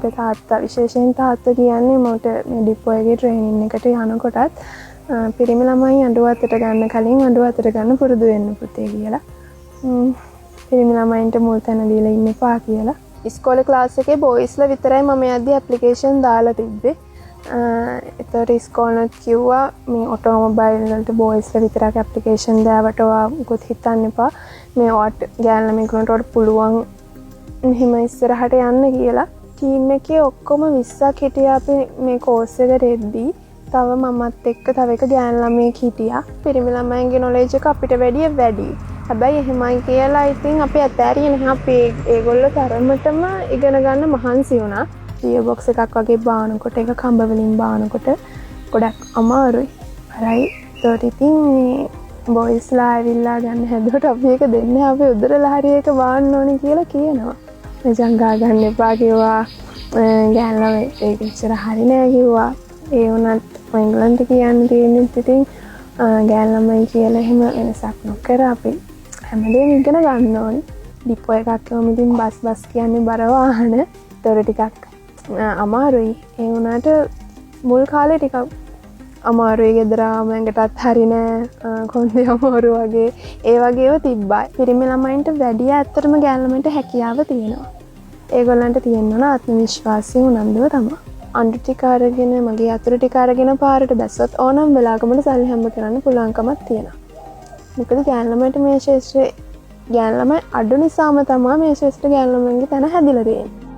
මට තාත්තා විශේෂයෙන් තාත්තා කියන්නේ මට මේ ඩිපෝ එකේ ට්‍රේනින් එකට යනකොටත් පිරිමි ළමයි අඬුව අතට ගන්න කලින් අඬුව අතට ගන්න පුරුදු වෙන්න පුතේ කියලා. පිරිමි ළමයින්ට මුල් තැන දීලා ඉන්න එපා කියලා. ඉස්කෝලේ ක්ලාස් එකේ බොයිස්ලා විතරයි මම යද්දි ඇප්ලිකේෂන් දාලා තිබ්බේ. ඒතර ඉස්කෝලේත් කිව්වා මේ ඔටෝමොබයිල් වලට බොයිස්ලා විතරක් ඇප්ලිකේෂන් දාවට ඔයා මොකුත් හිතන්න එපා. මේ ඔයාට ගෑනු ළමයෙකුට ඔයාට පුළුවන් මෙහෙම ඉස්සරහට යන්න කියලා. ටීම් එකේ ඔක්කොම 20ක් හිටියා අපි මේ කෝස් එකට එද්දී. තව මමත් එක්ක තව එක ගෑනු ළමයෙක් හිටියා. පිරිමි ළමයින්ගේ නොලෙජ් එක අපිට වැඩි. හැබැයි එහෙමයි කියලා ඉතින් අපි අතෑරියේ නැහැ. අපි ඒගොල්ලෝ තරමටම ඉගෙන ගන්න මහන්සි වුණා. ටියර් බොක්ස් එකක් වගේ බානකොට ඒක කඹ වලින් බානකොට ගොඩක් අමාරුයි. හරි. ඒකට ඉතින් මේ බොයිස්ලා ඇවිල්ලා ගන්න හැදුවට අපි ඒක දෙන්නේ අපි උදර ලහරිය එක බාන්න ඕනේ කියලා කියනවා. ජංගා ගන්න එපා කිව්වා. ගෑනු ළමයි ඒක ඉච්චර හරි නෑ කිව්වා. ඒ වුණත් ඉංග්‍රීසි කියන්න තියෙන්නේ ඉතින් ගෑනු ළමයි කියලා එහෙම වෙනසක් නොකර අපි හැමදේම ඉගෙන ගන්න ඕනේ. ඩිපෝ එකක් ගම ඉතින් බස් කියන්නේ බර වාහන. ඒතර ටිකක් අමාරුයි. ඒ වුණාට මුල් කාලේ ටිකක් අමාරුයි. ගෙදර ආමඟටත් හරි නෑ. කොන්දේ අමාරු වගේ ඒ වගේව තිබ්බා. පිරිමි ළමයින්ට වැඩි ඇත්තටම ගෑනු ළමයින්ට හැකියාව තියෙනවා. ඒගොල්ලන්ට තියෙන්න ඕන ආත්ම විශ්වාසය උනන්දුව තමයි. අඬු ටික අරගෙන මගේ අතුරු ටික අරගෙන පාරට බැස්සොත් ඕනම වෙලාවකමට සල්ලි හම්බ කරන්න පුළුවන්කමක් තියෙනවා. මොකද ගෑනු ළමයිට මේ ශාස්ත්‍රයේ ගෑනු ළමයි අඩු නිසාම තමයි මේ ශාස්ත්‍ර ගෑනු ළමයින්ගේ තැන හැදිලා තියෙන්නේ.